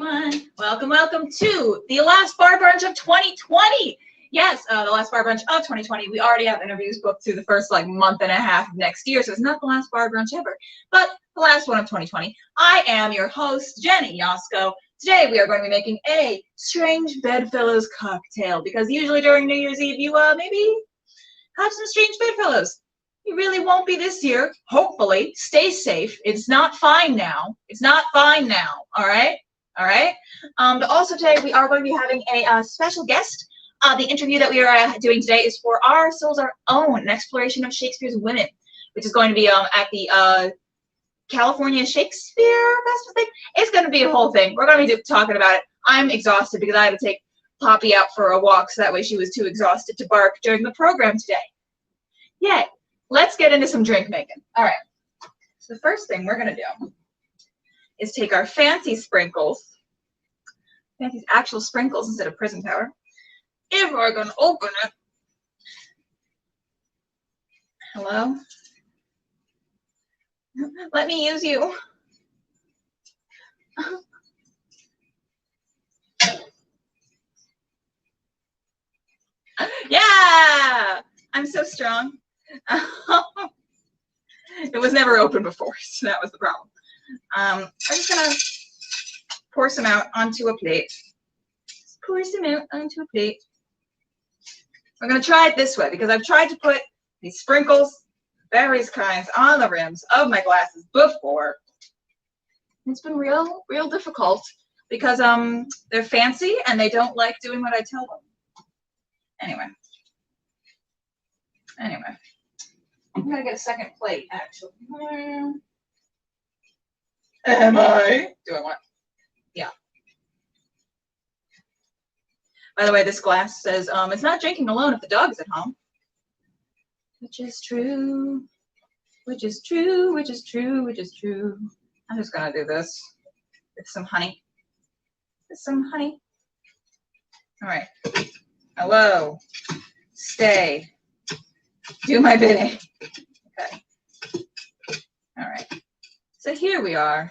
everyone. Welcome to the last bar brunch of 2020. Yes, the last bar brunch of 2020. We already have interviews booked through the first month and a half of next year, so it's not the last bar brunch ever, but the last one of 2020. I am your host, Jenny Yasko. Today we are going to be making a Strange Bedfellows cocktail because usually during New Year's Eve you maybe have some Strange Bedfellows. You really won't be this year. Hopefully. Stay safe. It's not fine now. It's not fine now. All right? All right? But also today we are going to be having a special guest. The interview that we are doing today is for Our Souls Our Own, an exploration of Shakespeare's women, which is going to be at the California Shakespeare Festival thing. It's going to be a whole thing. We're going to be talking about it. I'm exhausted because I had to take Poppy out for a walk, so that way she was too exhausted to bark during the program today. Yay. Let's get into some drink making. All right. So the first thing we're going to do is take our fancy sprinkles, actual sprinkles instead of prison powder. If we're going to open it. Hello? Let me use you. Yeah! I'm so strong. It was never open before, so that was the problem. I'm just gonna pour some out onto a plate. Just pour some out onto a plate. I'm gonna try it this way because I've tried to put these sprinkles, various kinds, on the rims of my glasses before. It's been real difficult because they're fancy and they don't like doing what I tell them. Anyway. I'm gonna get a second plate, actually. Am I? Do I want? Yeah. By the way, this glass says it's not drinking alone if the dog is at home. Which is true. Which is true. Which is true. Which is true. I'm just gonna do this with some honey. With some honey. All right. Hello. Stay. Do my bidding. Okay. All right. So here we are.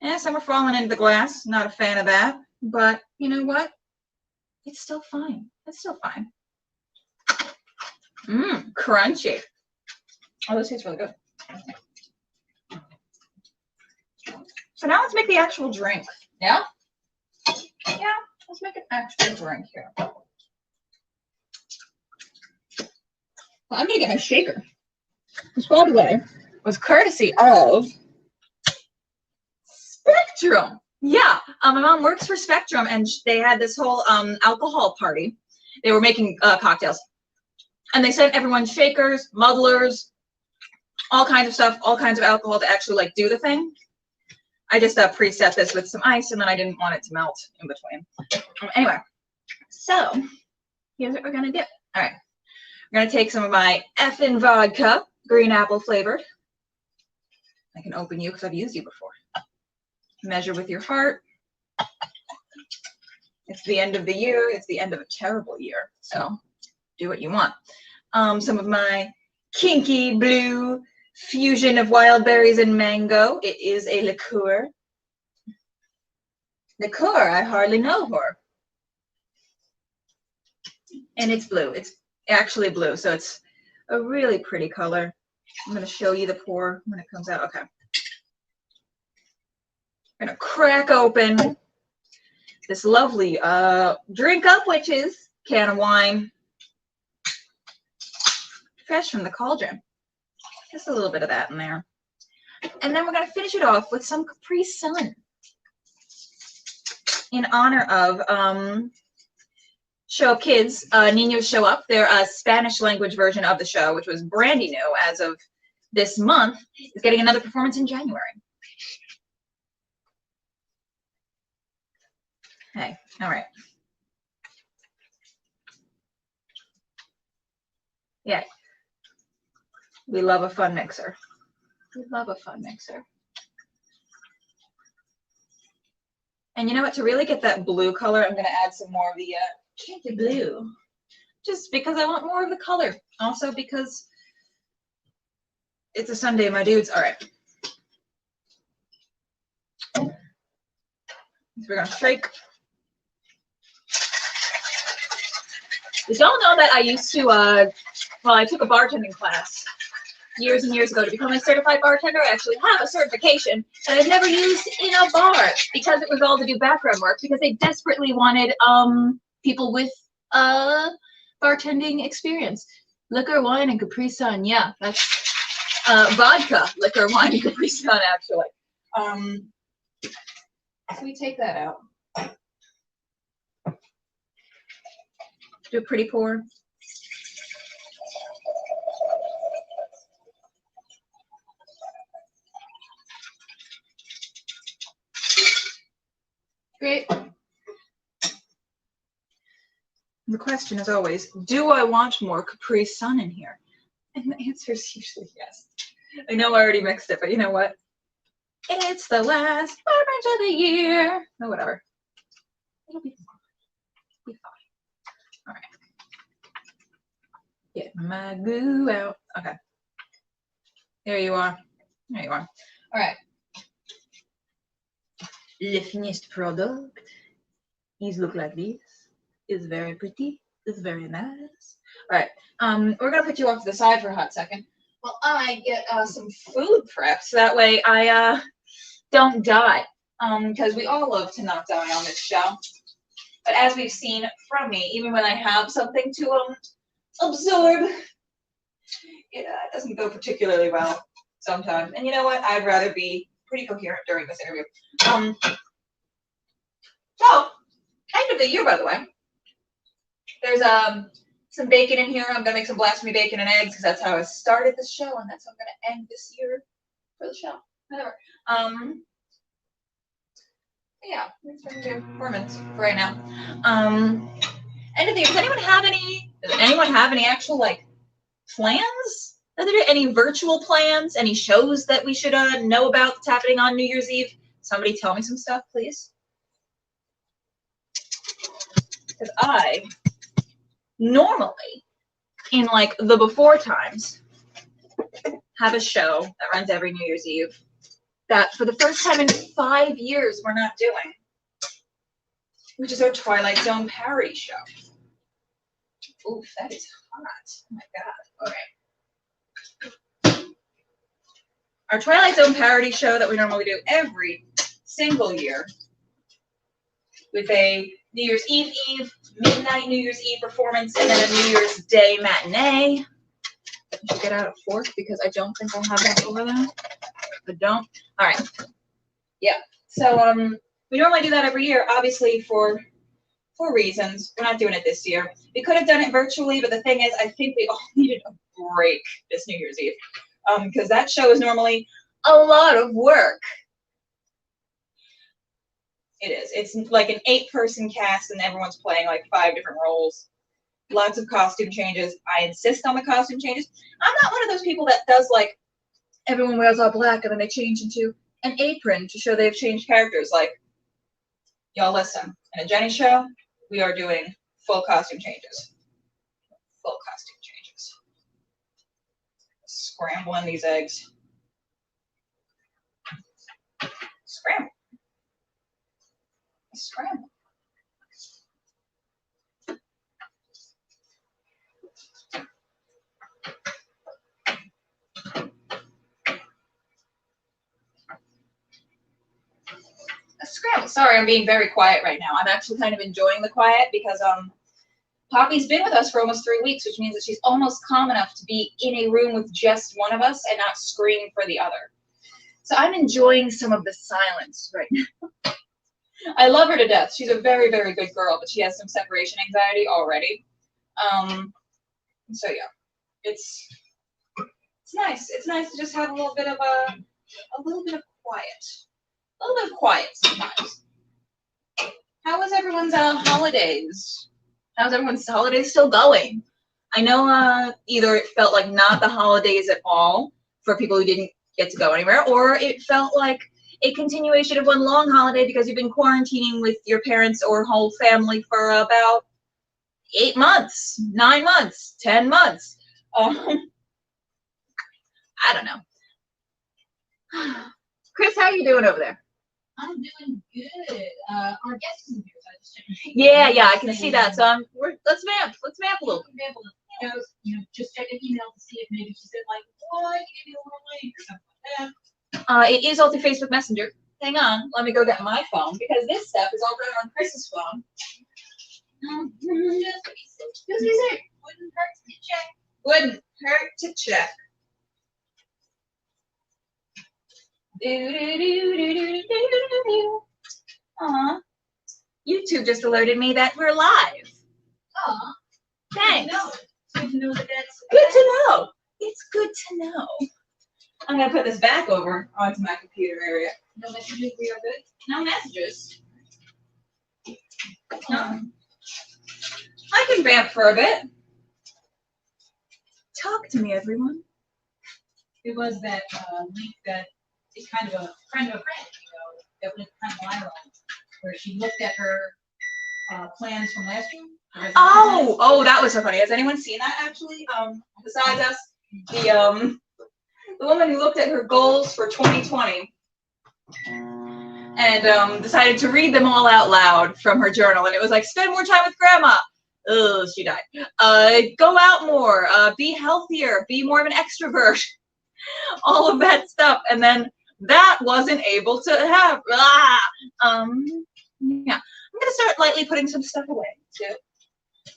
Yeah, some are falling into the glass. Not a fan of that. But you know what? It's still fine. It's still fine. Mmm, crunchy. Oh, this tastes really good. So now let's make the actual drink. Yeah? Yeah, let's make an actual drink here. Well, I'm going to get my shaker. Which, by the way, was courtesy of Spectrum. Yeah, my mom works for Spectrum, and they had this whole alcohol party. They were making cocktails. And they sent everyone shakers, muddlers, all kinds of stuff, all kinds of alcohol to actually, do the thing. I just preset this with some ice, and then I didn't want it to melt in between. Anyway, so here's what we're going to do. All right. I'm going to take some of my effing vodka, green apple flavored. I can open you because I've used you before. Measure with your heart. It's the end of the year. It's the end of a terrible year. So do what you want. Some of my kinky blue fusion of wild berries and mango. It is a liqueur. Liqueur, I hardly know her. And it's blue. It's actually blue, so it's a really pretty color. I'm going to show you the pour when it comes out. Okay. I'm going to crack open this lovely Drink Up Witches can of wine. Fresh from the cauldron. Just a little bit of that in there. And then we're going to finish it off with some Capri Sun in honor of Show Kids, Niños Show Up, their Spanish language version of the show, which was brand new as of this month, is getting another performance in January. Hey, all right. Yeah. We love a fun mixer. We love a fun mixer. And you know what? To really get that blue color, I'm going to add some more of the kinky blue. Just because I want more of the color. Also because it's a Sunday, my dudes. All right. So we're gonna shake. You don't know that I used to, well, I took a bartending class years and years ago to become a certified bartender. I actually have a certification that I've never used in a bar because it was all to do background work because they desperately wanted people with bartending experience. Liquor, wine, and Capri Sun. Yeah, that's vodka, liquor, wine, and Capri Sun, actually. So we take that out. Do a pretty pour. Great. The question is always, do I want more Capri Sun in here? And the answer is usually yes. I know I already mixed it, but you know what? It's the last bar brunch of the year. No, whatever. It'll be fine. It'll be fine. All right. Get my goo out. Okay. There you are. There you are. All right. Le finished product is look like this. It's very pretty. It's very nice. All right. We're gonna put you off to the side for a hot second while I get some food prepped. So that way I don't die. Because we all love to not die on this show. But as we've seen from me, even when I have something to absorb, it doesn't go particularly well sometimes. And you know what? I'd rather be pretty coherent during this interview. So, end of the year, by the way. There's some bacon in here. I'm gonna make some blasphemy bacon and eggs because that's how I started this show, and that's how I'm gonna end this year for the show. Whatever. Yeah, that's what I'm gonna do. 4 minutes for right now. End of the year. Does anyone have any actual like plans? Any virtual plans? Any shows that we should know about that's happening on New Year's Eve? Somebody tell me some stuff, please. Because I normally, in like the before times, have a show that runs every New Year's Eve that for the first time in 5 years we're not doing, which is our Twilight Zone parody show. Oof, that is hot. Oh my god. Okay. Our Twilight Zone parody show that we normally do every single year with a New Year's Eve, midnight New Year's Eve performance, and then a New Year's Day matinee. I should get out a fork because I don't think I'll have that over there. But don't. All right. Yeah. So we normally do that every year, obviously for reasons. We're not doing it this year. We could have done it virtually, but the thing is, I think we all needed a break this New Year's Eve because that show is normally a lot of work. It is. It's like an 8-person cast, and everyone's playing like 5 different roles. Lots of costume changes. I insist on the costume changes. I'm not one of those people that does like everyone wears all black and then they change into an apron to show they've changed characters. Like, y'all listen. In a Genny show, we are doing full costume changes. Full costume changes. Scrambling these eggs. Scramble. Scramble. Scramble. Sorry, I'm being very quiet right now. I'm actually kind of enjoying the quiet because Poppy's been with us for almost 3 weeks, which means that she's almost calm enough to be in a room with just one of us and not scream for the other. So I'm enjoying some of the silence right now. I love her to death. She's a very, very good girl, but she has some separation anxiety already. So yeah, it's nice. It's nice to just have a little bit of quiet. A little bit of quiet sometimes. How was everyone's holidays? How's everyone's holidays still going? I know either it felt like not the holidays at all for people who didn't get to go anywhere, or it felt like a continuation of one long holiday because you've been quarantining with your parents or whole family for about 8 months, 9 months, 10 months. I don't know. Chris, how are you doing over there? I'm doing good. Our guest isn't here, so I just checked. Yeah, I can see that. So let's vamp a little. Just check an email to see if maybe she said like, oh, I can give you a little link or something like that. It is all through Facebook Messenger. Hang on, let me go get my phone because this stuff is all done on Chris's phone. Just be safe. Wouldn't hurt to check. Wouldn't hurt to check. Aw. YouTube just alerted me that we're live. Aw. Thanks. Good to know that that's good to know. It's good to know. I'm gonna put this back over onto my computer area. No messages, we are good. No messages. No. I can vamp for a bit. Talk to me, everyone. It was that link that is kind of a friend of a friend, that went kind of viral, where she looked at her plans from last year. Oh, that was so funny. Has anyone seen that actually? Besides us, the woman who looked at her goals for 2020 and decided to read them all out loud from her journal, and it was like, spend more time with grandma. Oh, she died. Go out more. Be healthier. Be more of an extrovert. All of that stuff, and then that wasn't able to have. Yeah, I'm gonna start lightly putting some stuff away too.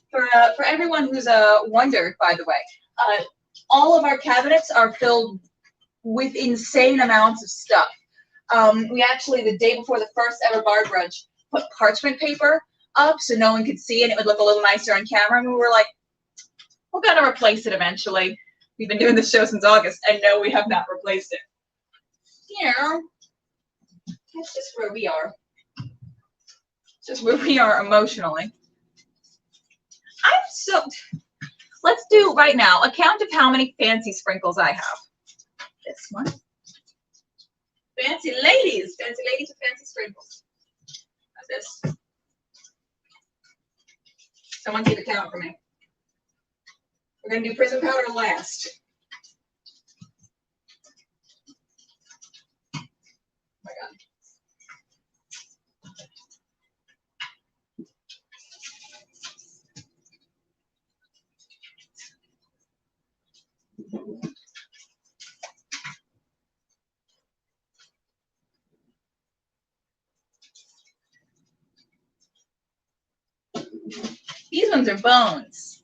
For everyone who's wondered, by the way, all of our cabinets are filled with insane amounts of stuff. We actually, the day before the first ever bar brunch, put parchment paper up so no one could see and it would look a little nicer on camera. And we were like, we're gonna replace it eventually. We've been doing this show since August, and no, we have not replaced it. Yeah, that's just where we are. Just where we are emotionally. Let's do right now a count of how many fancy sprinkles I have. This one. Fancy ladies with fancy sprinkles. How's this? Someone keep a count for me. We're going to do prison powder last. Oh my God. These ones are bones.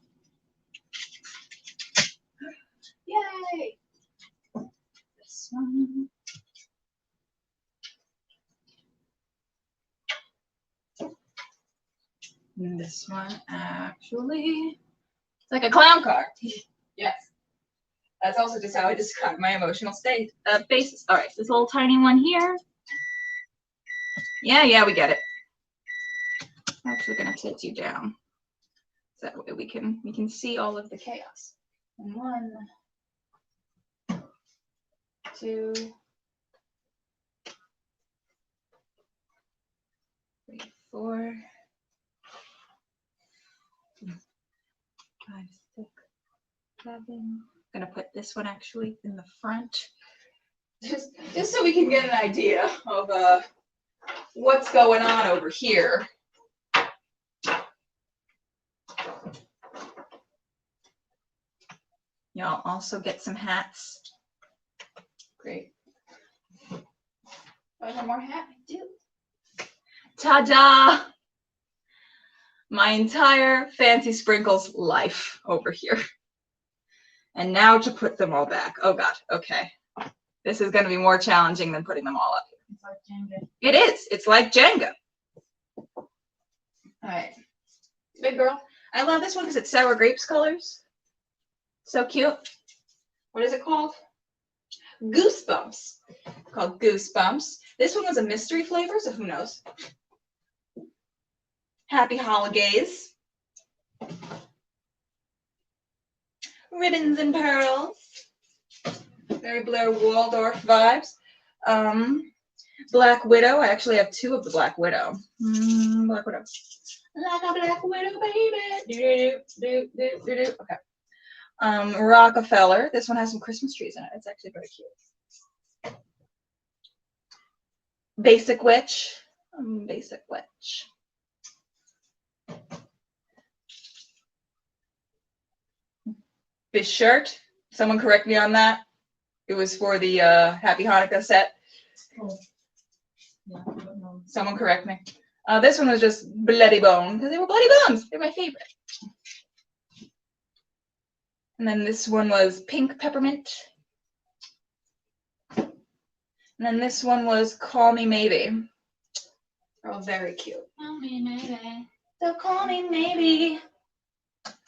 Yay! This one. And this one actually, it's like a clown car. Yes. That's also just how I describe my emotional state. Basis. All right, this little tiny one here. Yeah, we get it. I'm actually gonna tilt you down. So that way we can see all of the chaos. And 1, 2, 3, 4, 5, 6, 7. I'm gonna put this one actually in the front, just so we can get an idea of what's going on over here. Y'all also get some hats. Great. One more hat, I do. Ta-da! My entire Fancy Sprinkles life over here. And now to put them all back. Oh God, okay. This is gonna be more challenging than putting them all up here. It's like Jenga. It is, it's like Jenga. All right, big girl. I love this one because it's sour grapes colors. So cute. What is it called? Goosebumps. Called Goosebumps. This one was a mystery flavor, so who knows? Happy holidays. Ribbons and pearls. Very Blair Waldorf vibes. Black Widow. I actually have 2 of the Black Widow. Black Widow. Like a Black Widow, baby. Okay. Rockefeller. This one has some Christmas trees in it. It's actually very cute. Basic Witch. Basic Witch. This shirt, someone correct me on that. It was for the Happy Hanukkah set. Oh. Yeah, I don't know. Someone correct me. This one was just Bloody Bone, because they were bloody bones. They're my favorite. And then this one was Pink Peppermint. And then this one was Call Me Maybe. They're all very cute. Call me maybe. So call me maybe.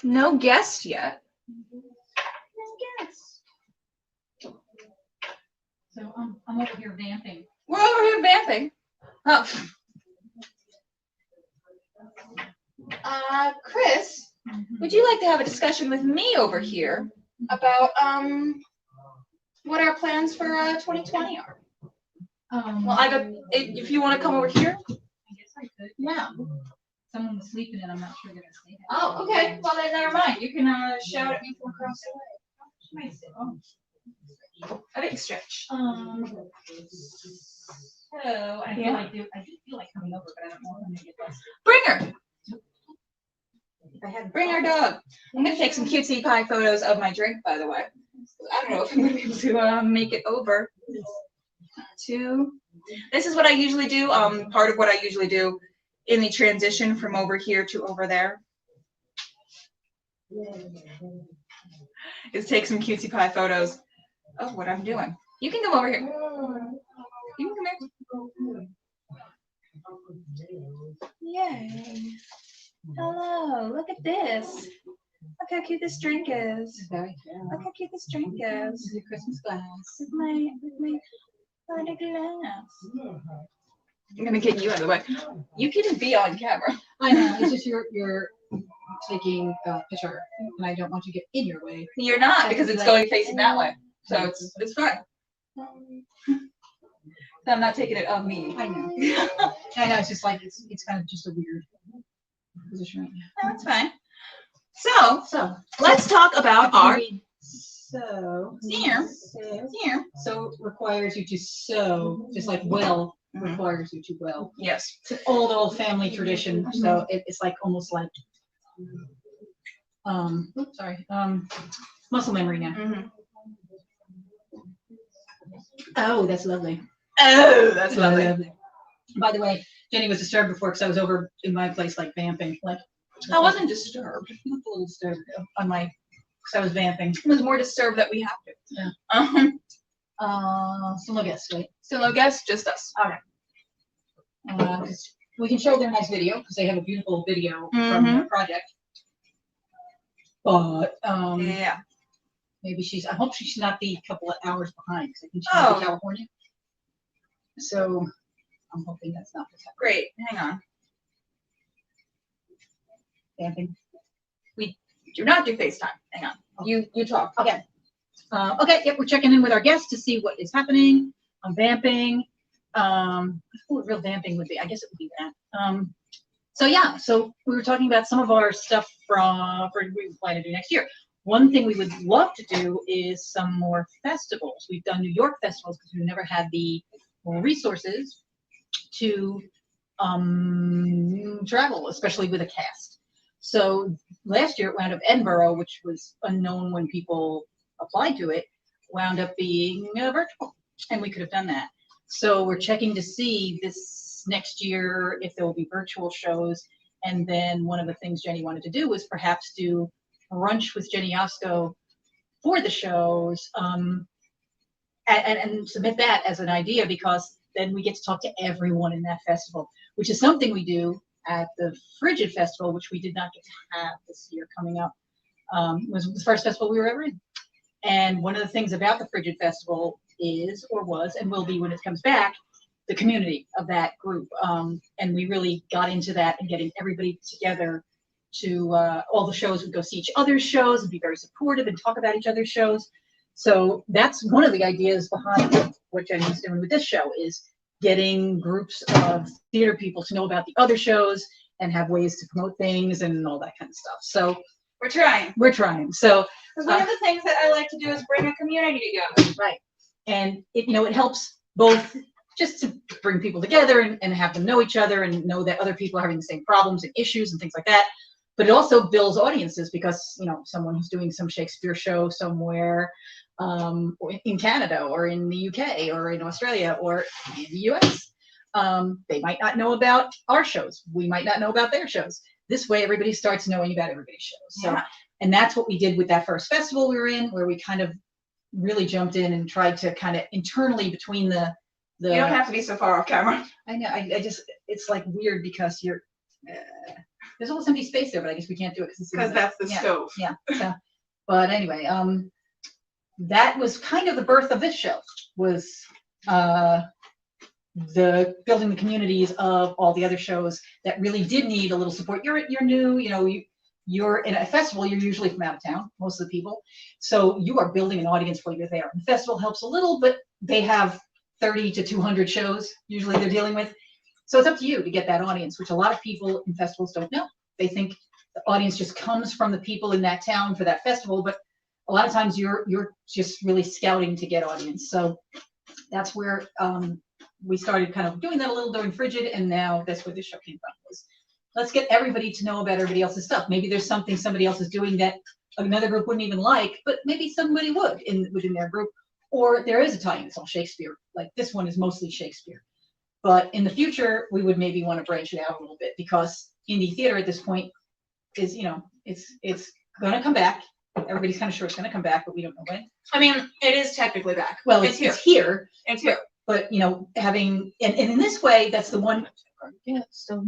No guest yet. No guest. So I'm over here vamping. We're over here vamping. Oh. Chris, would you like to have a discussion with me over here about what our plans for 2020 are? Well, I got. If you want to come over here. I guess I could. Yeah. Someone was sleeping and I'm not sure they're gonna say that. Oh, okay. Well, then never mind. You can shout at me from across the way. Oh. A big stretch. So I feel like I do feel like coming over, but I don't know if I'm gonna get this. Bring her. Bring our dog. I'm gonna take some cutesy pie photos of my drink, by the way. I don't know if I'm gonna be able to make it over to. This is what I usually do. Part of what I usually do in the transition from over here to over there is take some cutesy pie photos of what I'm doing. You can come over here. You can come here. Yay. Hello, look at this. Look how cute this drink is. Very cool. Look how cute this drink is. This is a Christmas glass. With my water glass. I'm gonna get you out of the way. You can be on camera. I know, it's just you're taking a picture and I don't want you to get in your way. You're not, because it's going facing that way. So it's fine. So I'm not taking it of me. I know. I know, it's just like it's kind of just a weird position right now. No, it's fine. So let's talk about our here. So requires you to sew, just like well requires you to well. Yes. It's an old family tradition. So it's like almost like muscle memory now. Oh, that's lovely. Oh, that's lovely. By the way, Jenny was disturbed before because I was over in my place like vamping. Like I wasn't disturbed. A little disturbed on my because I was vamping. I was more disturbed that we have to. Yeah. Still no guests, right? Still no guests, just us. Okay. We can show their nice video because they have a beautiful video from their project. But yeah. Maybe I hope she's not the couple of hours behind because I think she's in California. So I'm hoping that's not what's happening. Great. Hang on. Vamping. We do not do FaceTime. Hang on. Okay. You talk. Okay. Okay. Yep. We're checking in with our guests to see what is happening. I'm vamping. What real vamping would be? I guess it would be that. So yeah. So we were talking about some of our stuff for we plan to do next year. One thing we would love to do is some more festivals. We've done New York festivals because we've never had the resources to travel, especially with a cast. So last year it wound up Edinburgh, which was unknown when people applied to it, wound up being virtual, and we could have done that. So we're checking to see this next year if there will be virtual shows. And then one of the things Jenny wanted to do was perhaps do Brunch with Genny for the shows, and submit that as an idea, because then we get to talk to everyone in that festival, which is something we do at the Frigid Festival, which we did not get to have this year coming up. Was the first festival we were ever in. And one of the things about the Frigid Festival is, or was, and will be when it comes back, the community of that group. And we really got into that and getting everybody together to all the shows. We'd go see each other's shows and be very supportive and talk about each other's shows. So that's one of the ideas behind what Jenny's doing with this show, is getting groups of theater people to know about the other shows and have ways to promote things and all that kind of stuff. So we're trying. So one of the things that I like to do is bring a community together. Right. And it helps both just to bring people together and have them know each other and know that other people are having the same problems and issues and things like that. But it also builds audiences because, you know, someone who's doing some Shakespeare show somewhere in Canada or in the UK or in Australia or in the US, they might not know about our shows. We might not know about their shows. This way, everybody starts knowing about everybody's shows. So, and that's what we did with that first festival we were in, where we kind of really jumped in and tried to kind of internally between the you don't have to be so far off camera. I know. I just, it's like weird because you're, there's almost empty space there, but I guess we can't do it because that's the stove. Yeah. So, but anyway, that was kind of the birth of this show, was the building the communities of all the other shows that really did need a little support. You're new, you know, you're in a festival, you're usually from out of town, most of the people. So you are building an audience while you're there. And the festival helps a little, but they have 30 to 200 shows usually they're dealing with. So it's up to you to get that audience, which a lot of people in festivals don't know. They think the audience just comes from the people in that town for that festival, but a lot of times you're just really scouting to get audience. So that's where we started kind of doing that a little during Frigid, and now that's where this show came from. Was let's get everybody to know about everybody else's stuff. Maybe there's something somebody else is doing that another group wouldn't even like, but maybe somebody would within their group. Or there is a tie-in, it's all Shakespeare. Like this one is mostly Shakespeare. But in the future, we would maybe want to branch it out a little bit, because indie theater at this point is, you know, it's going to come back. Everybody's kind of sure it's going to come back, but we don't know when. I mean, it is technically back. Well, it's here. It's here. But, you know, having, and in this way, that's the one. Yeah, so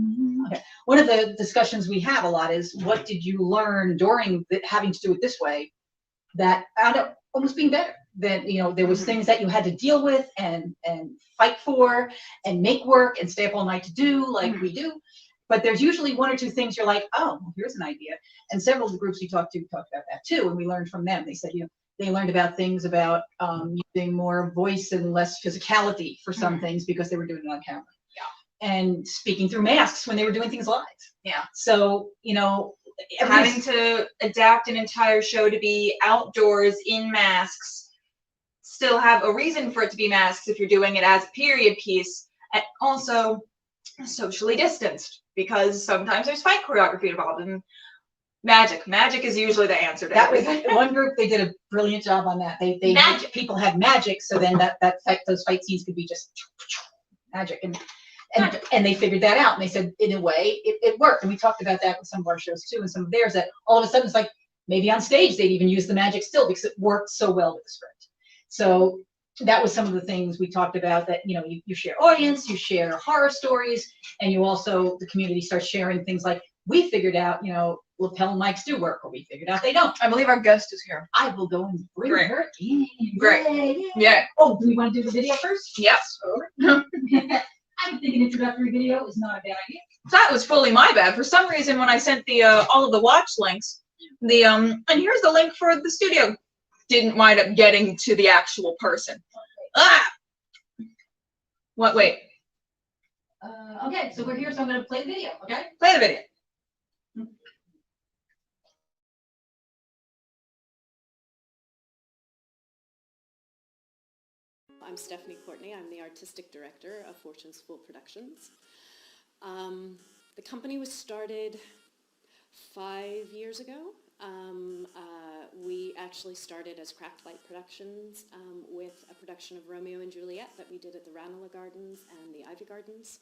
okay. One of the discussions we have a lot is, what did you learn during having to do it this way that ended up almost being better? That, you know, there was things that you had to deal with and fight for and make work and stay up all night to do, like we do. But there's usually one or two things you're like, oh, here's an idea. And several of the groups we talked about that too, and we learned from them. They said, you know, they learned about things about using more voice and less physicality for some things because they were doing it on camera. Yeah. And speaking through masks when they were doing things live. Yeah. So, you know, having to adapt an entire show to be outdoors in masks, still have a reason for it to be masks if you're doing it as a period piece, and also socially distanced, because sometimes there's fight choreography involved, and magic is usually the answer to that. Was everything. one group, they did a brilliant job on that. They magic. People had magic, so then those fight scenes could be just magic, and they figured that out, and they said in a way it worked. And we talked about that with some of our shows too, and some of theirs, that all of a sudden it's like maybe on stage they'd even use the magic still because it worked so well with the script. So that was some of the things we talked about, that, you know, you share audience, you share horror stories, and you also, the community starts sharing things like, we figured out, you know, lapel mics do work, or we figured out they don't. I believe our guest is here. I will go and bring her in. Great. Yeah. Oh, do we want to do the video first? Yes. I think an introductory video is not a bad idea. That was fully my bad. For some reason, when I sent the all of the watch links, and here's the link for the studio, didn't wind up getting to the actual person. What? Wait. Okay, so we're here, so I'm going to play the video. Okay. Play the video. I'm Stephanie Courtney. I'm the artistic director of Fortune School Productions. The company was started 5 years ago. We actually started as Craft Light Productions with a production of Romeo and Juliet that we did at the Ranelagh Gardens and the Ivy Gardens.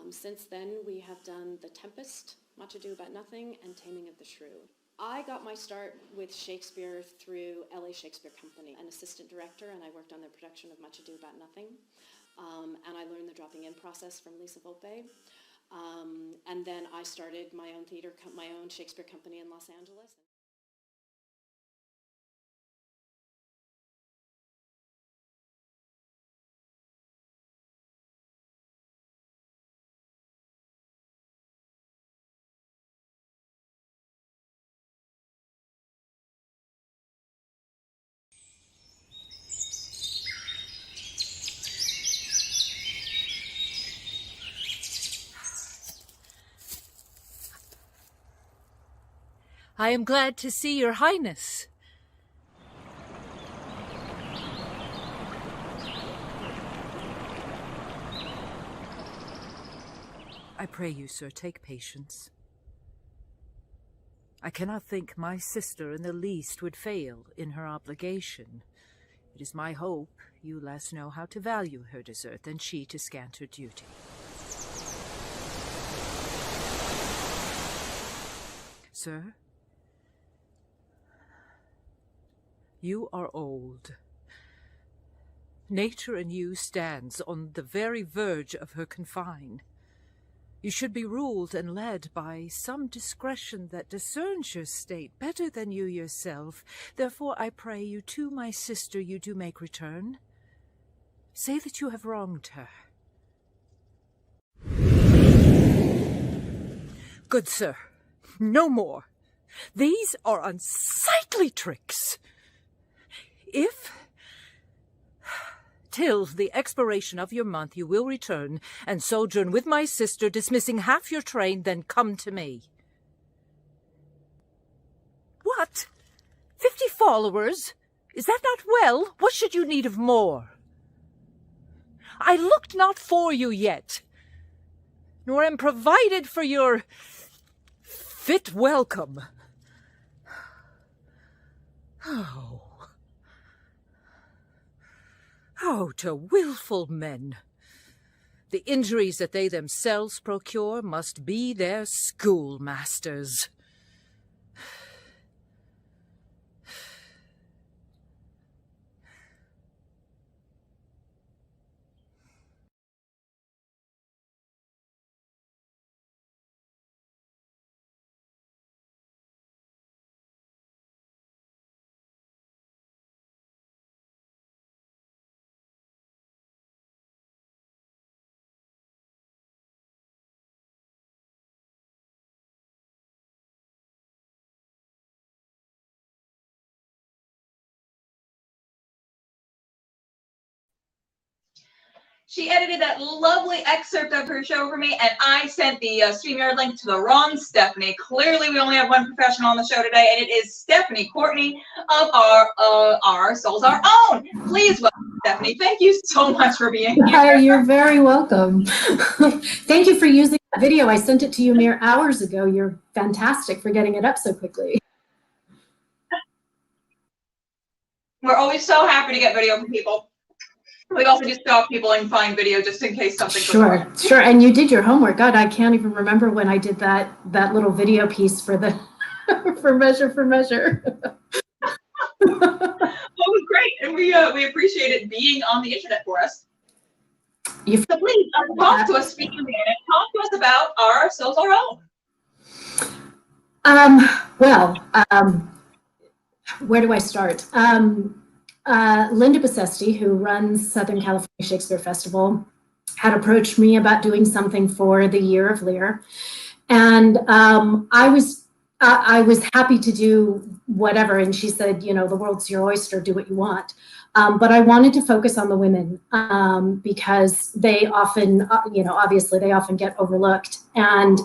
Since then, we have done The Tempest, Much Ado About Nothing, and Taming of the Shrew. I got my start with Shakespeare through LA Shakespeare Company, an assistant director, and I worked on their production of Much Ado About Nothing. And I learned the dropping-in process from Lisa Volpe. And then I started my own theater, my own Shakespeare company in Los Angeles. I am glad to see your highness. I pray you, sir, take patience. I cannot think my sister in the least would fail in her obligation. It is my hope you less know how to value her desert than she to scant her duty. Sir, you are old. Nature in you stands on the very verge of her confine. You should be ruled and led by some discretion that discerns your state better than you yourself. Therefore I pray you to my sister you do make return. Say that you have wronged her. Good sir, no more. These are unsightly tricks. If, till the expiration of your month, you will return and sojourn with my sister, dismissing half your train, then come to me. What? 50 followers? Is that not well? What should you need of more? I looked not for you yet, nor am provided for your fit welcome. Oh, to willful men! The injuries that they themselves procure must be their schoolmasters. She edited that lovely excerpt of her show for me, and I sent the StreamYard link to the wrong Stephanie. Clearly, we only have one professional on the show today, and it is Stephanie Courtney of Our Souls Our Own. Please welcome Stephanie. Thank you so much for being here. Hi, you're very welcome. Thank you for using that video. I sent it to you mere hours ago. You're fantastic for getting it up so quickly. We're always so happy to get video from people. We also just stop people and find video just in case something goes wrong. Sure. And you did your homework. God, I can't even remember when I did that little video piece for the for Measure. Well, it was great, and we appreciate it being on the internet for us. So please talk to us, speaking of the internet, talk to us about Our Souls Our Own. Where do I start? Linda Bessesti, who runs Southern California Shakespeare Festival, had approached me about doing something for the Year of Lear, and I was happy to do whatever. And she said, you know, the world's your oyster, do what you want. But I wanted to focus on the women because they often, obviously they often get overlooked, and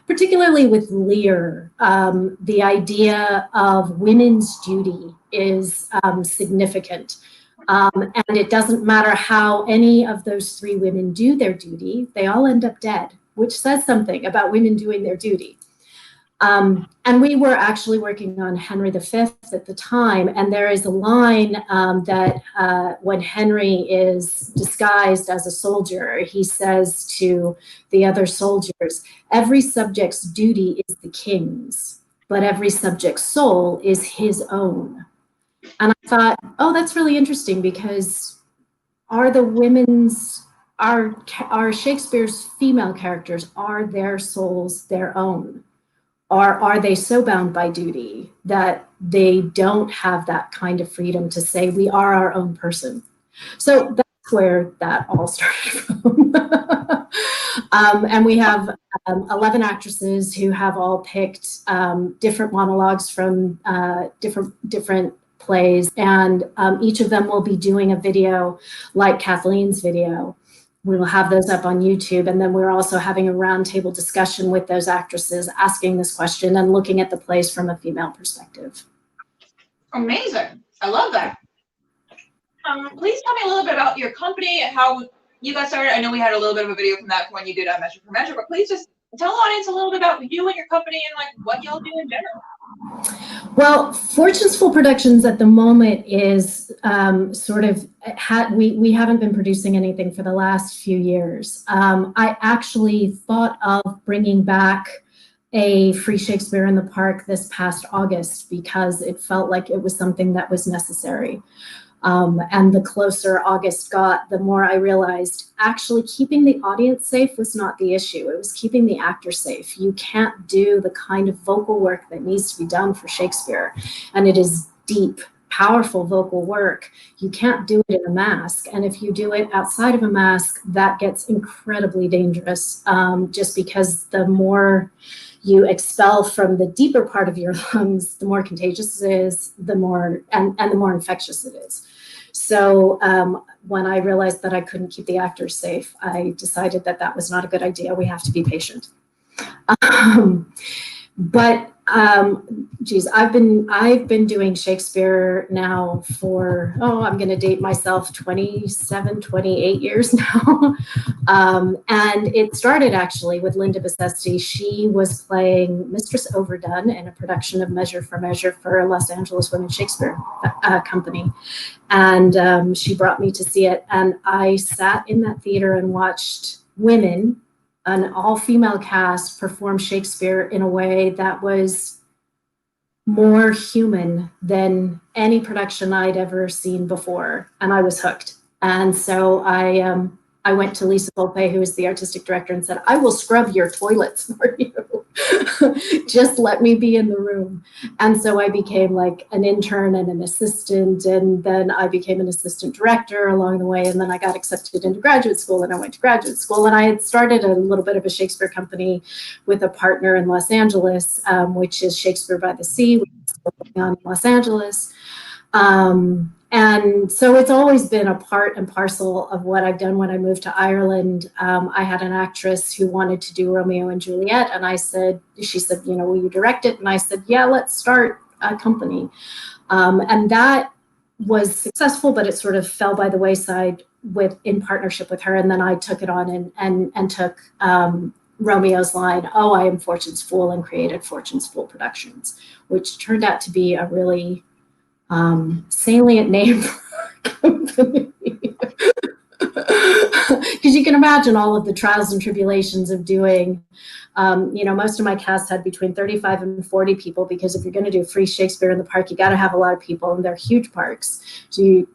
particularly with Lear, the idea of women's duty is significant. And it doesn't matter how any of those three women do their duty, they all end up dead, which says something about women doing their duty. And we were actually working on Henry V at the time, and there is a line that when Henry is disguised as a soldier, he says to the other soldiers, every subject's duty is the king's, but every subject's soul is his own. And I thought, oh, that's really interesting, because are Shakespeare's female characters, are their souls their own? Or are they so bound by duty that they don't have that kind of freedom to say we are our own person? So that's where that all started from. And we have 11 actresses who have all picked different monologues from different plays, and each of them will be doing a video like Kathleen's video. We will have those up on YouTube, and then we're also having a roundtable discussion with those actresses, asking this question and looking at the plays from a female perspective. Amazing. I love that. Please tell me a little bit about your company, how you got started? I know we had a little bit of a video from that when you did Measure for Measure, but please just tell the audience a little bit about you and your company and like what y'all do in general. Well, Fortune's Full Productions at the moment is we haven't been producing anything for the last few years. I actually thought of bringing back a free Shakespeare in the Park this past August because it felt like it was something that was necessary. And the closer August got, the more I realized actually keeping the audience safe was not the issue. It was keeping the actor safe. You can't do the kind of vocal work that needs to be done for Shakespeare. And it is deep, powerful vocal work. You can't do it in a mask. And if you do it outside of a mask, that gets incredibly dangerous, just because the more you expel from the deeper part of your lungs, the more contagious it is, the more infectious it is. So when I realized that I couldn't keep the actors safe, I decided that that was not a good idea. We have to be patient. Geez, I've been doing Shakespeare now for, I'm going to date myself, 27, 28 years now. And it started actually with Linda Bessesti. She was playing Mistress Overdone in a production of Measure for Measure for Los Angeles Women's Shakespeare Company. And she brought me to see it. And I sat in that theater and watched women, an all-female cast, perform Shakespeare in a way that was more human than any production I'd ever seen before, and I was hooked. And so I went to Lisa Volpe, who is the artistic director, and said, I will scrub your toilets for you. Just let me be in the room. And so I became like an intern and an assistant, and then I became an assistant director along the way, and then I got accepted into graduate school, and I went to graduate school, and I had started a little bit of a Shakespeare company with a partner in Los Angeles, which is Shakespeare by the Sea, which is going on in Los Angeles. And so it's always been a part and parcel of what I've done. When I moved to Ireland, I had an actress who wanted to do Romeo and Juliet. And she said, will you direct it? And I said, yeah, let's start a company. And that was successful, but it sort of fell by the wayside in partnership with her. And then I took it on and took Romeo's line, oh, I am Fortune's Fool, and created Fortune's Fool Productions, which turned out to be a really salient name for our company. Because you can imagine all of the trials and tribulations of doing, most of my cast had between 35 and 40 people, because if you're going to do free Shakespeare in the Park, you got to have a lot of people, and they're huge parks. So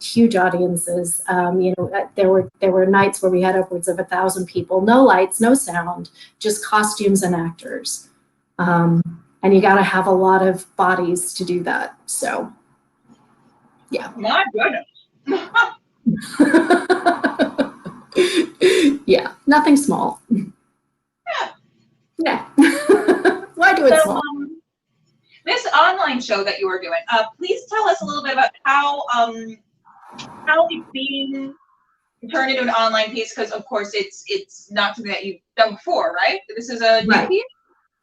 huge audiences. There were nights where we had upwards of 1,000 people, no lights, no sound, just costumes and actors. And you got to have a lot of bodies to do that. So, yeah. My goodness. Yeah, nothing small. Yeah. Why do it small? This online show that you were doing, please tell us a little bit about how it's being turned into an online piece, because of course it's not something that you've done before, right? This is a new piece?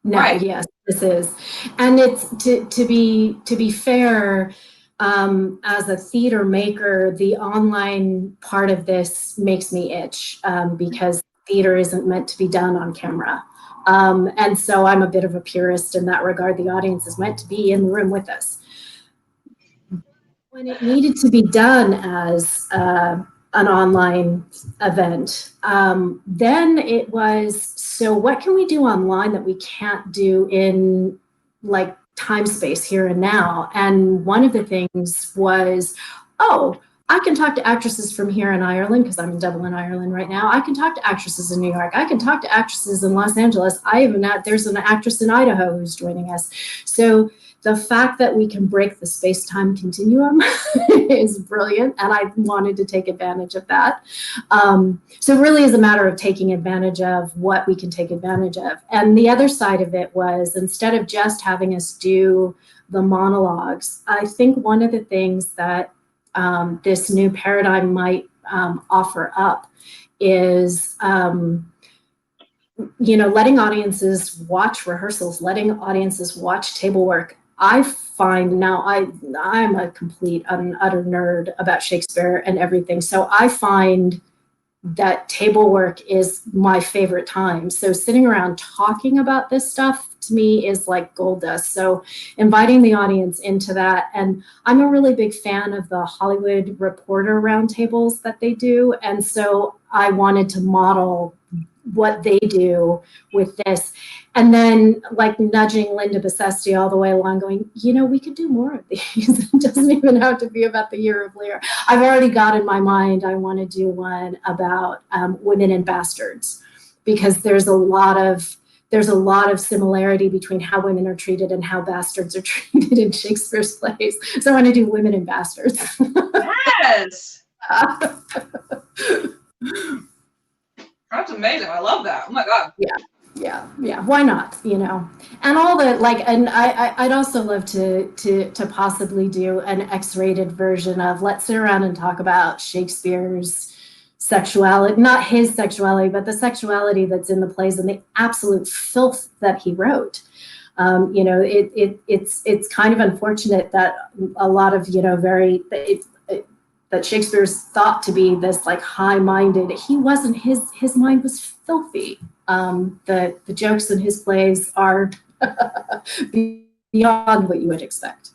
No, right. Yes, this is. And it's to be fair, as a theater maker, the online part of this makes me itch, because theater isn't meant to be done on camera. And so I'm a bit of a purist in that regard. The audience is meant to be in the room with us. When it needed to be done as an online event, then it was, so what can we do online that we can't do in like time space here and now? And one of the things was, I can talk to actresses from here in Ireland, because I'm in Dublin, Ireland right now. I can talk to actresses in New York. I can talk to actresses in Los Angeles. There's an actress in Idaho who's joining us. So the fact that we can break the space-time continuum is brilliant, and I wanted to take advantage of that. So it really is a matter of taking advantage of what we can take advantage of. And the other side of it was, instead of just having us do the monologues, I think one of the things that this new paradigm might offer up is letting audiences watch rehearsals, letting audiences watch table work. I find now I'm a complete and utter nerd about Shakespeare and everything. So I find that table work is my favorite time. So sitting around talking about this stuff to me is like gold dust. So inviting the audience into that. And I'm a really big fan of the Hollywood Reporter roundtables that they do. And so I wanted to model what they do with this. And then like nudging Linda Basesti all the way along going, you know, we could do more of these. It doesn't even have to be about the Year of Lear. I've already got in my mind, I want to do one about women and bastards, because there's a lot of similarity between how women are treated and how bastards are treated in Shakespeare's plays. So I want to do women and bastards. Yes. That's amazing. I love that. Oh my God. Yeah. Why not? You know, and all the like, and I'd also love to possibly do an X-rated version of let's sit around and talk about Shakespeare's sexuality, not his sexuality, but the sexuality that's in the plays and the absolute filth that he wrote. You know, it's kind of unfortunate that a lot of, you know, that Shakespeare's thought to be this like high-minded. He wasn't. His mind was filthy. The jokes in his plays are beyond what you would expect.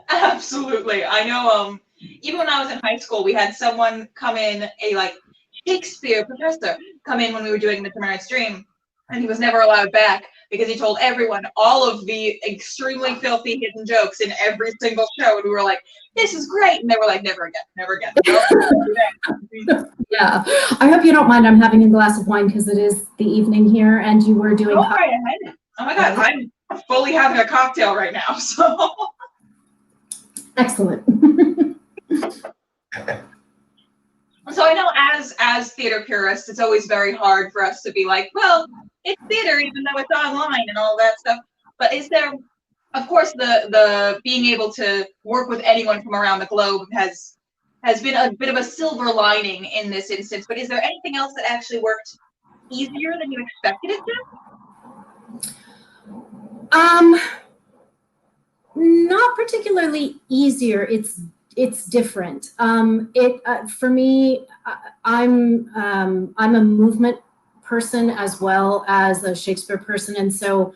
Absolutely. I know. Even when I was in high school, we had someone come in, a like Shakespeare professor, come in when we were doing Midsummer Night's Dream, and he was never allowed back because he told everyone all of the extremely filthy hidden jokes in every single show, and we were like, "This is great," and they were like, "Never again, never again." Yeah, I hope you don't mind. I'm having a glass of wine because it is the evening here, and you were doing. Go right ahead. Oh my God, I'm fully having a cocktail right now. So excellent. So I know as theater purists, it's always very hard for us to be like, well, it's theater, even though it's online and all that stuff. But is there, of course, the being able to work with anyone from around the globe has been a bit of a silver lining in this instance. But is there anything else that actually worked easier than you expected it to? Not particularly easier. It's different. For me, I'm a movement person as well as a Shakespeare person, and so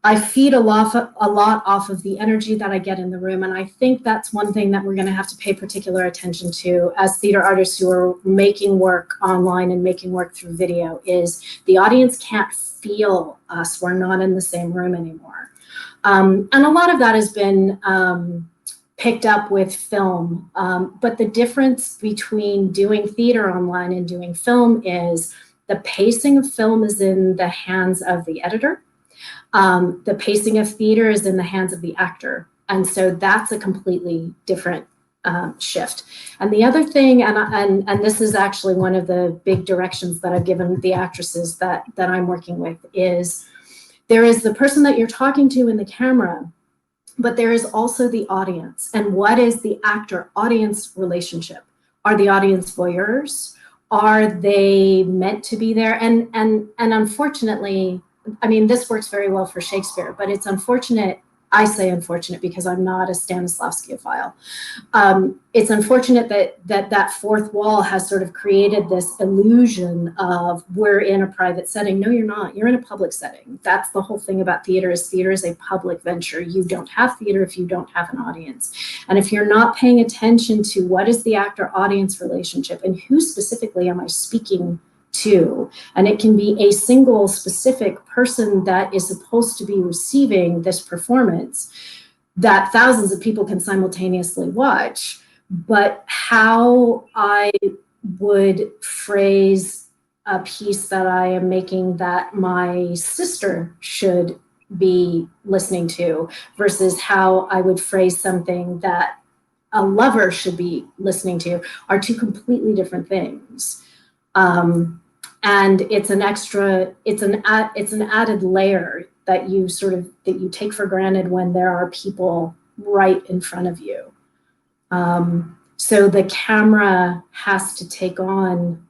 I feed a lot off of the energy that I get in the room, and I think that's one thing that we're going to have to pay particular attention to as theater artists who are making work online and making work through video. Is the audience can't feel us. We're not in the same room anymore, and a lot of that has been picked up with film. But the difference between doing theater online and doing film is the pacing of film is in the hands of the editor. The pacing of theater is in the hands of the actor. And so that's a completely different shift. And the other thing, and this is actually one of the big directions that I've given the actresses that I'm working with, is there is the person that you're talking to in the camera, but there is also the audience. And what is the actor-audience relationship? Are the audience voyeurs? Are they meant to be there? And unfortunately, I mean, this works very well for Shakespeare, but it's unfortunate. I say unfortunate because I'm not a Stanislavskiophile. It's unfortunate that fourth wall has sort of created this illusion of we're in a private setting. No, you're not. You're in a public setting. That's the whole thing about theater is a public venture. You don't have theater if you don't have an audience. And if you're not paying attention to what is the actor-audience relationship and who specifically am I speaking to, and it can be a single specific person that is supposed to be receiving this performance that thousands of people can simultaneously watch, but how I would phrase a piece that I am making that my sister should be listening to versus how I would phrase something that a lover should be listening to are two completely different things. And it's an added layer that you take for granted when there are people right in front of you. So the camera has to take on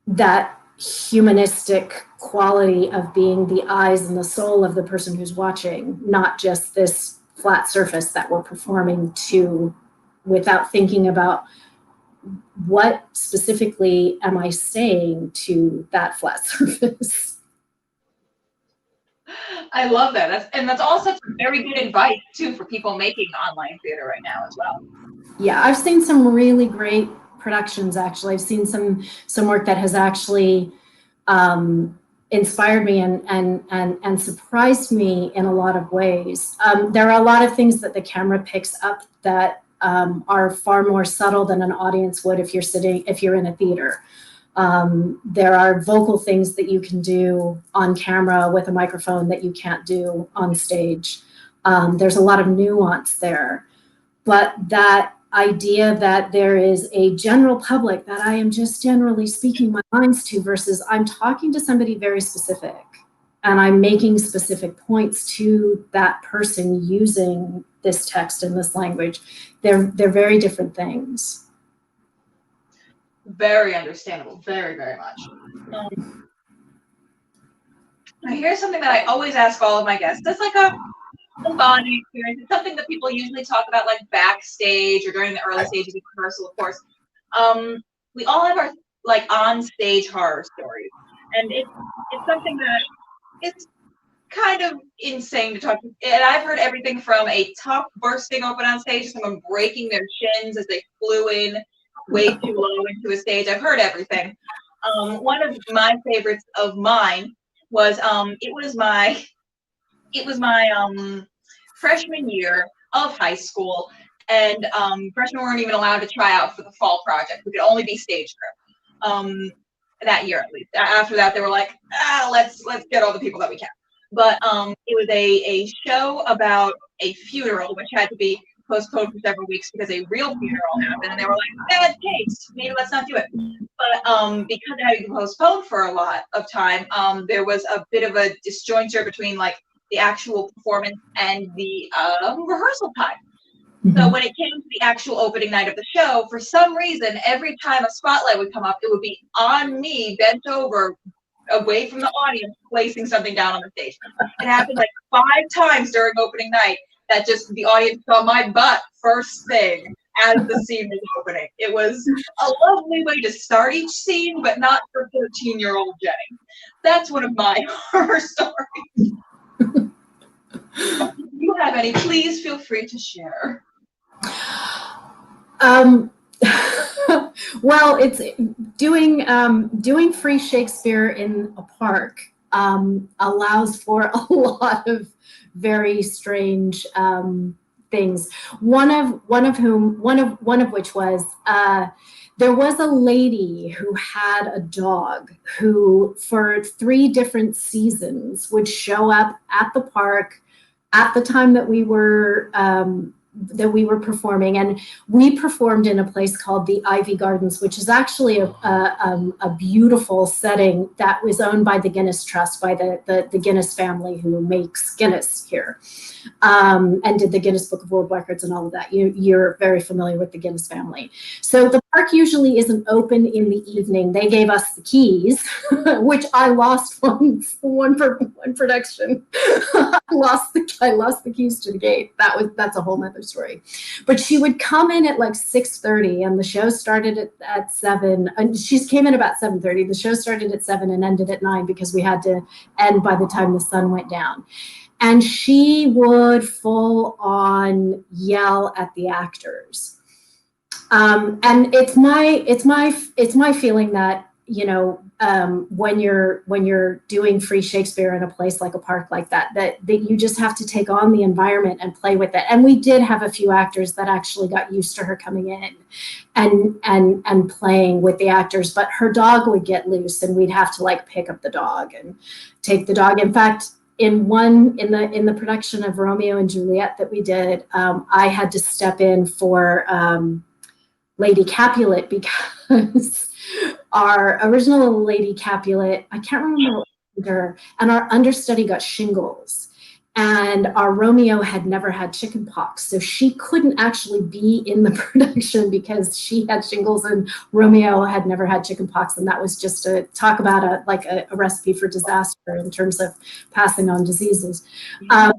that humanistic quality of being the eyes and the soul of the person who's watching, not just this flat surface that we're performing to without thinking about what specifically am I saying to that flat surface? I love that. That's all such very good advice too for people making online theater right now as well. Yeah, I've seen some really great productions. Actually, I've seen some work that has actually inspired me and surprised me in a lot of ways. There are a lot of things that the camera picks up that are far more subtle than an audience would if you're in a theater. There are vocal things that you can do on camera with a microphone that you can't do on stage. There's a lot of nuance there, but that idea that there is a general public that I am just generally speaking my minds to versus I'm talking to somebody very specific and I'm making specific points to that person using this text and this language. They're very different things. Very understandable. Very, very much. Now here's something that I always ask all of my guests. It's like a bonding experience. It's something that people usually talk about like backstage or during the early stages of rehearsal, of course. We all have our like on-stage horror stories. And it's something that it's kind of insane to talk to. And I've heard everything from a top bursting open on stage to someone breaking their shins as they flew in way too low into a stage. I've heard everything. One of my favorites of mine was it was my freshman year of high school, and freshmen weren't even allowed to try out for the fall project. We could only be stage crew that year at least. After that, they were like, let's get all the people that we can. But it was a show about a funeral, which had to be postponed for several weeks because a real funeral happened, and they were like, bad taste, maybe let's not do it. But because it had to be postponed for a lot of time, there was a bit of a disjointure between like the actual performance and the rehearsal time. Mm-hmm. So when it came to the actual opening night of the show, for some reason, every time a spotlight would come up, it would be on me, bent over, away from the audience, placing something down on the stage. It happened like 5 times during opening night that just the audience saw my butt first thing as the scene was opening. It was a lovely way to start each scene, but not for 13-year-old Jenny. That's one of my horror stories. If you have any, please feel free to share. Well, it's doing free Shakespeare in a park allows for a lot of very strange things. One of which was there was a lady who had a dog who, for 3 different seasons, would show up at the park at the time that we were performing, and we performed in a place called the Ivy Gardens, which is actually a beautiful setting that was owned by the Guinness Trust, by the Guinness family who makes Guinness here, and did the Guinness Book of World Records and all of that. You're very familiar with the Guinness family. So the park usually isn't open in the evening. They gave us the keys, which I lost one production. I lost the keys to the gate. That's a whole nother story. But she would come in at like 6:30, and the show started at 7. And she came in about 7:30. The show started at 7 and ended at 9 because we had to end by the time the sun went down. And she would full on yell at the actors. And it's my feeling that, you know, when you're doing free Shakespeare in a place like a park like that you just have to take on the environment and play with it. And we did have a few actors that actually got used to her coming in and playing with the actors, but her dog would get loose and we'd have to like pick up the dog and take the dog. In fact, in the production of Romeo and Juliet that we did, I had to step in for Lady Capulet because our original Lady Capulet, I can't remember what her, and our understudy got shingles, and our Romeo had never had chicken pox, so she couldn't actually be in the production because she had shingles and Romeo had never had chicken pox, and that was just to talk about a recipe for disaster in terms of passing on diseases. I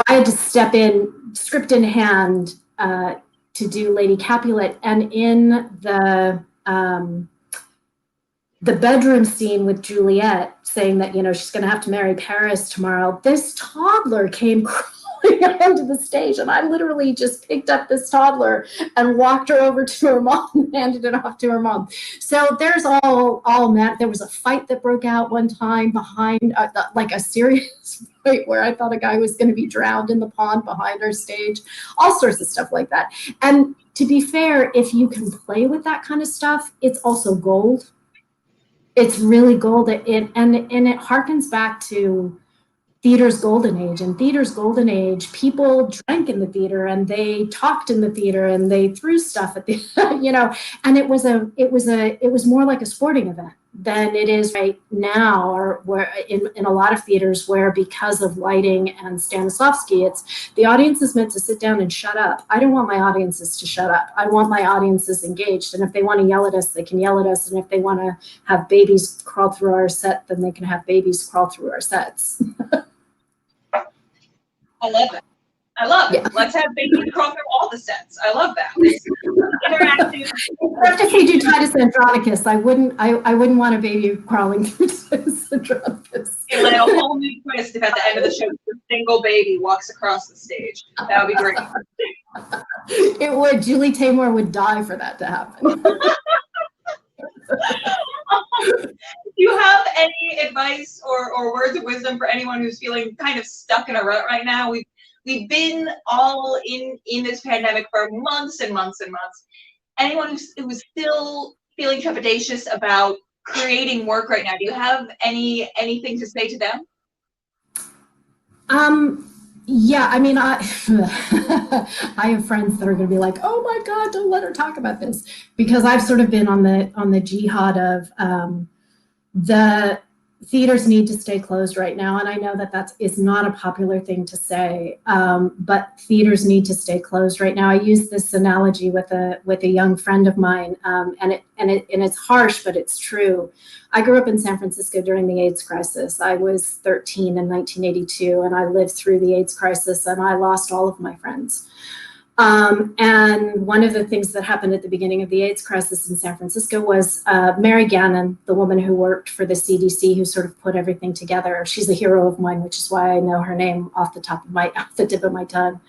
had to step in, script in hand, to do Lady Capulet, and in the bedroom scene with Juliet saying that, you know, she's going to have to marry Paris tomorrow, this toddler came crawling onto the stage, and I literally just picked up this toddler and walked her over to her mom and handed it off to her mom. So there's all that. There was a fight that broke out one time behind, like a serious fight where I thought a guy was going to be drowned in the pond behind our stage, all sorts of stuff like that. And to be fair, if you can play with that kind of stuff, it's also gold. It's really gold, and it harkens back to theater's golden age. In theater's golden age, people drank in the theater, and they talked in the theater, and they threw stuff at the, you know, and it was more like a sporting event than it is right now, or where in a lot of theaters where, because of lighting and Stanislavski, it's the audience is meant to sit down and shut up. I don't want my audiences to shut up. I want my audiences engaged. And if they want to yell at us, they can yell at us. And if they want to have babies crawl through our set, then they can have babies crawl through our sets. I love it. I love it. Yeah. Let's have babies crawl through all the sets. I love that. It's interactive. Except if we do Titus Andronicus, I wouldn't want a baby crawling through Titus Andronicus. It like a whole new twist if at the end of the show a single baby walks across the stage. That would be great. It would. Julie Taymor would die for that to happen. Do you have any advice or words of wisdom for anyone who's feeling kind of stuck in a rut right now? We've been all in this pandemic for months and months and months. Anyone who's still feeling trepidatious about creating work right now, do you have anything to say to them? Yeah, I mean, I have friends that are going to be like, "Oh my God, don't let her talk about this," because I've sort of been on the jihad of the theaters need to stay closed right now, and I know that is not a popular thing to say, but theaters need to stay closed right now. I use this analogy with a young friend of mine, and it's harsh, but it's true. I grew up in San Francisco during the AIDS crisis. I was 13 in 1982, and I lived through the AIDS crisis, and I lost all of my friends. And one of the things that happened at the beginning of the AIDS crisis in San Francisco was Mary Gannon, the woman who worked for the CDC, who sort of put everything together. She's a hero of mine, which is why I know her name off the tip of my tongue.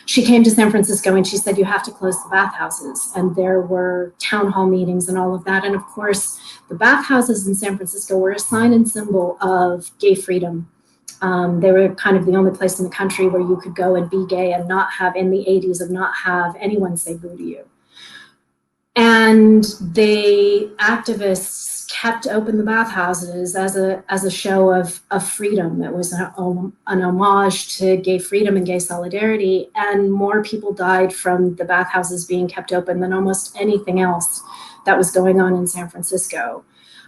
She came to San Francisco and she said, "You have to close the bathhouses." And there were town hall meetings and all of that. And of course, the bathhouses in San Francisco were a sign and symbol of gay freedom. They were kind of the only place in the country where you could go and be gay and not have, in the 80s, and not have anyone say boo to you. And the activists kept open the bathhouses as a show of freedom. It was an homage to gay freedom and gay solidarity. And more people died from the bathhouses being kept open than almost anything else that was going on in San Francisco.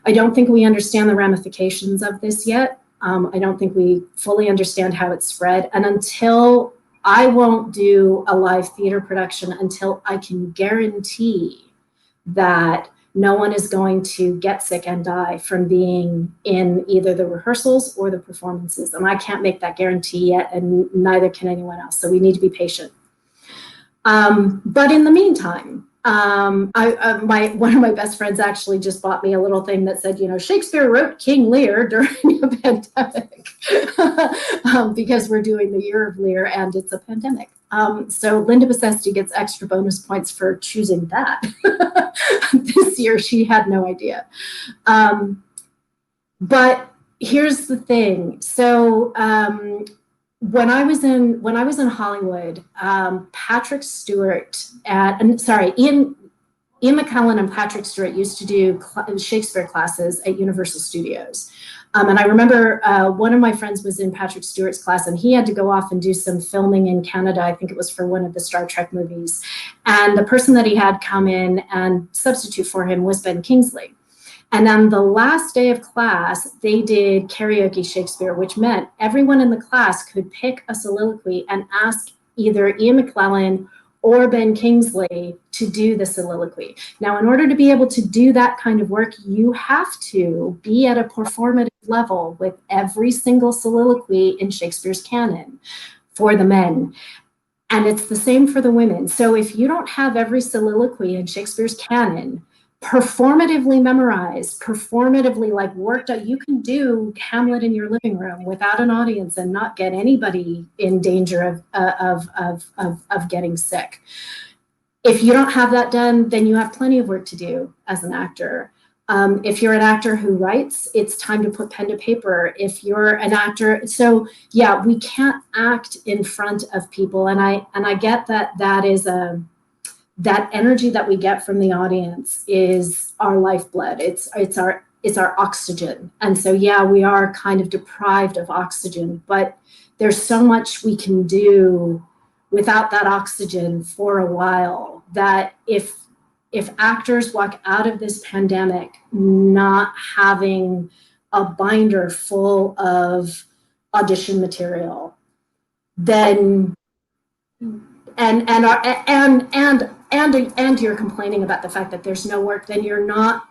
I don't think we understand the ramifications of this yet. I don't think we fully understand how it spread. And until I won't do a live theater production until I can guarantee that no one is going to get sick and die from being in either the rehearsals or the performances. And I can't make that guarantee yet, and neither can anyone else. So we need to be patient. But in the meantime, one of my best friends actually just bought me a little thing that said, you know, Shakespeare wrote King Lear during a pandemic because we're doing the Year of Lear and it's a pandemic. So Linda Bessesti gets extra bonus points for choosing that. This year, she had no idea. But here's the thing. So when I was in Hollywood, Patrick Stewart Ian McKellen and Patrick Stewart used to do Shakespeare classes at Universal Studios. And I remember one of my friends was in Patrick Stewart's class, and he had to go off and do some filming in Canada. I think it was for one of the Star Trek movies. And the person that he had come in and substitute for him was Ben Kingsley. And on the last day of class, they did karaoke Shakespeare, which meant everyone in the class could pick a soliloquy and ask either Ian McKellen or Ben Kingsley to do the soliloquy. Now, in order to be able to do that kind of work, you have to be at a performative level with every single soliloquy in Shakespeare's canon for the men. And it's the same for the women. So if you don't have every soliloquy in Shakespeare's canon performatively memorized, performatively like worked out, you can do Hamlet in your living room without an audience and not get anybody in danger of getting sick. If you don't have that done, then you have plenty of work to do as an actor. If you're an actor who writes, it's time to put pen to paper. If you're an actor, so yeah, we can't act in front of people. And I get that that is that energy that we get from the audience is our lifeblood. It's our oxygen. And so yeah, we are kind of deprived of oxygen, but there's so much we can do without that oxygen for a while, that if actors walk out of this pandemic not having a binder full of audition material, then and you're complaining about the fact that there's no work, then you're not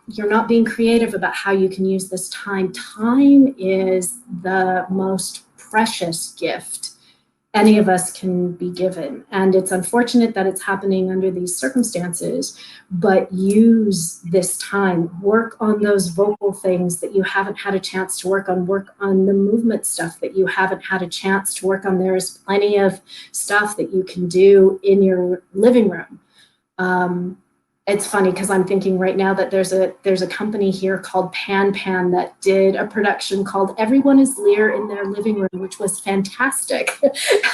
being creative about how you can use this time. Time is the most precious gift any of us can be given. And it's unfortunate that it's happening under these circumstances, but use this time, work on those vocal things that you haven't had a chance to work on the movement stuff that you haven't had a chance to work on. There's plenty of stuff that you can do in your living room. It's funny because I'm thinking right now that there's a company here called Pan that did a production called Everyone is Lear in Their Living Room, which was fantastic.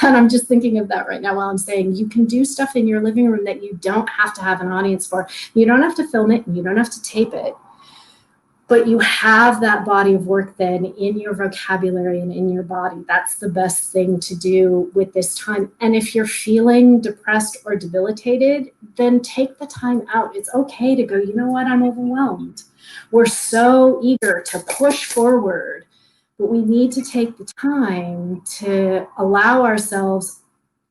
And I'm just thinking of that right now while I'm saying you can do stuff in your living room that you don't have to have an audience for. You don't have to film it and you don't have to tape it, but you have that body of work then in your vocabulary and in your body. That's the best thing to do with this time. And if you're feeling depressed or debilitated, then take the time out. It's okay to go, you know what, I'm overwhelmed. We're so eager to push forward, but we need to take the time to allow ourselves,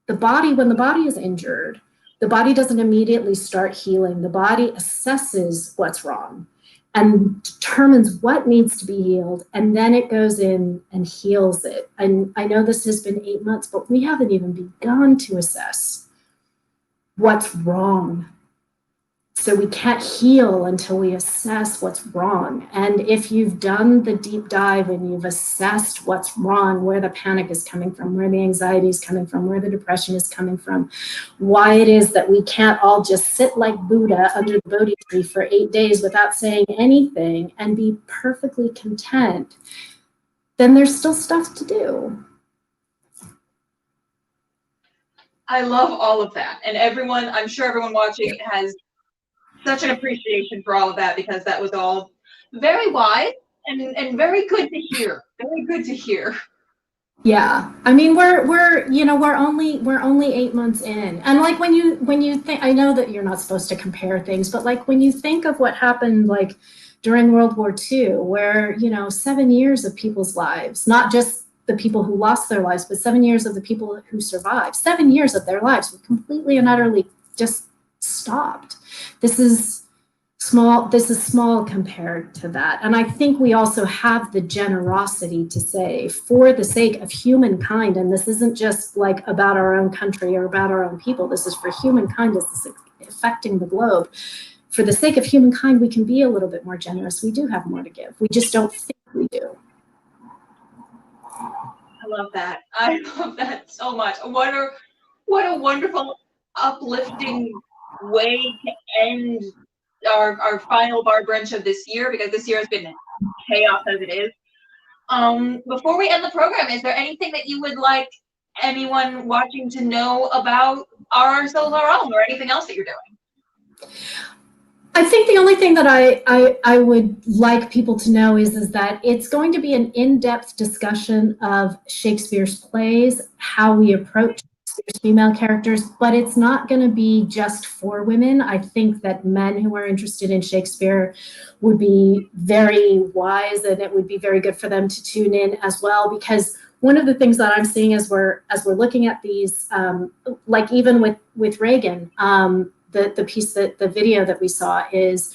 when the body is injured, the body doesn't immediately start healing. The body assesses what's wrong and determines what needs to be healed, and then it goes in and heals it. And I know this has been 8 months, but we haven't even begun to assess what's wrong. So we can't heal until we assess what's wrong. And if you've done the deep dive and you've assessed what's wrong, where the panic is coming from, where the anxiety is coming from, where the depression is coming from, why it is that we can't all just sit like Buddha under the Bodhi tree for 8 days without saying anything and be perfectly content, then there's still stuff to do. I love all of that. And I'm sure everyone watching has such an appreciation for all of that, because that was all very wise and very good to hear. Very good to hear. Yeah, I mean, we're only 8 months in, and like when you think, I know that you're not supposed to compare things, but like when you think of what happened like during World War II, where 7 years of people's lives, not just the people who lost their lives, but 7 years of the people who survived, 7 years of their lives were completely and utterly just stopped. This is small compared to that. And I think we also have the generosity to say, for the sake of humankind, and this isn't just like about our own country or about our own people, this is for humankind, this is affecting the globe. For the sake of humankind, we can be a little bit more generous. We do have more to give. We just don't think we do. I love that. I love that so much. What a wonderful, uplifting way to end our final bar brunch of this year, because this year has been chaos as it is. Before we end the program, is there anything that you would like anyone watching to know about Our Souls Our Own, or anything else that you're doing? I think the only thing that I would like people to know is that it's going to be an in-depth discussion of Shakespeare's plays, how we approach Shakespeare's female characters, but it's not going to be just for women. I think that men who are interested in Shakespeare would be very wise, and it would be very good for them to tune in as well, because one of the things that I'm seeing as we're looking at these, like even with Reagan, the piece, that the video that we saw, is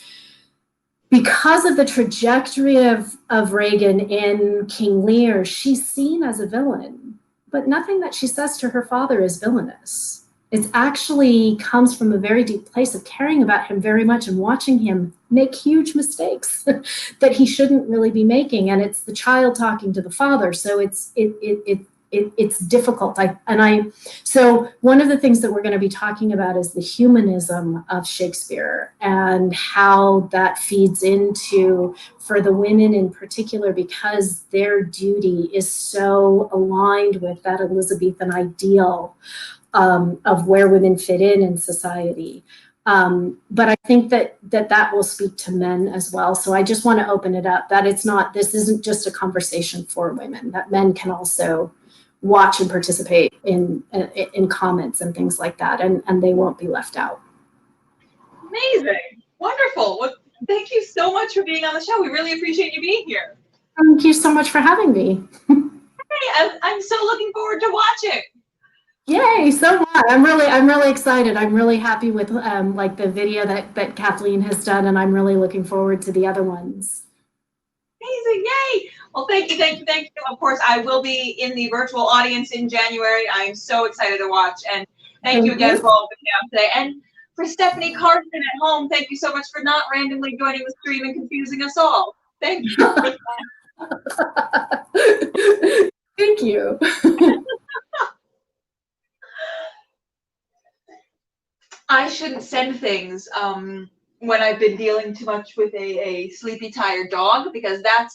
because of the trajectory of Reagan in King Lear, she's seen as a villain, but nothing that she says to her father is villainous. It actually comes from a very deep place of caring about him very much and watching him make huge mistakes that he shouldn't really be making. And it's the child talking to the father. So it's difficult. So one of the things that we're going to be talking about is the humanism of Shakespeare and how that feeds into, for the women in particular, because their duty is so aligned with that Elizabethan ideal of where women fit in society. But I think that will speak to men as well. So I just want to open it up that this isn't just a conversation for women, that men can also watch and participate in comments and things like that, and they won't be left out. Amazing. Wonderful. Well, thank you so much for being on the show. We really appreciate you being here. Thank you so much for having me. Hey, I'm so looking forward to watching. Yay, so much. I'm really excited. I'm really happy with like the video that Kathleen has done, and I'm really looking forward to the other ones. Amazing, yay! Well, thank you. Of course, I will be in the virtual audience in January. I am so excited to watch, and thank you again for all the help today. And for Stephanie Carson at home, thank you so much for not randomly joining the stream and confusing us all. Thank you. Thank you. I shouldn't send things when I've been dealing too much with a sleepy, tired dog, because that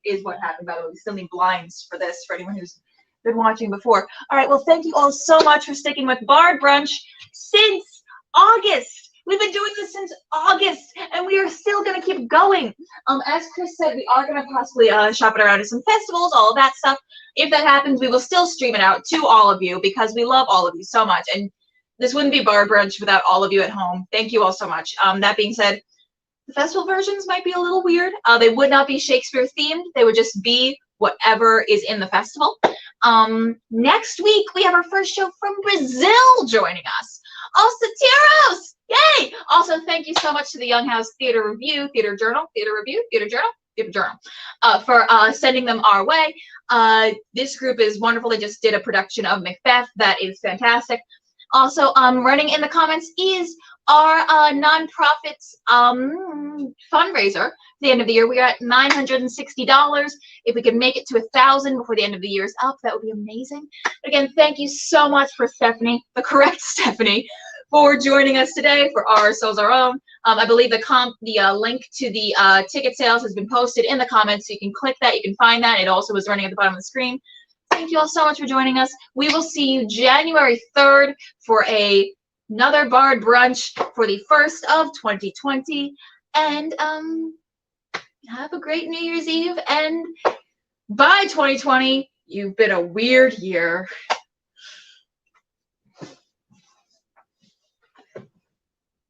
is what happened. By the way, we still need blinds for this, for anyone who's been watching before. All right, well, thank you all so much for sticking with Bard Brunch since August. We've been doing this since August, and we are still going to keep going. As Chris said, we are going to possibly shop it around to some festivals, all of that stuff. If that happens, we will still stream it out to all of you, because we love all of you so much. And this wouldn't be Bard Brunch without all of you at home. Thank you all so much. That being said, the festival versions might be a little weird. They would not be Shakespeare themed. They would just be whatever is in the festival. Next week, we have our first show from Brazil joining us. Also, Tiros! Yay! Also, thank you so much to the Young House Theater Journal, for sending them our way. This group is wonderful. They just did a production of Macbeth that is fantastic. Also, running in the comments is our nonprofits fundraiser. At the end of the year, we are at $960. If we can make it to 1,000 before the end of the year is up, that would be amazing. But again, thank you so much for Stephanie, the correct Stephanie, for joining us today for Our Souls Our Own. I believe the link to the ticket sales has been posted in the comments, so you can click that, you can find that. It also was running at the bottom of the screen. Thank you all so much for joining us. We will see you January 3rd for another Bard Brunch for the 1st of 2020. And have a great New Year's Eve. And bye, 2020. You've been a weird year.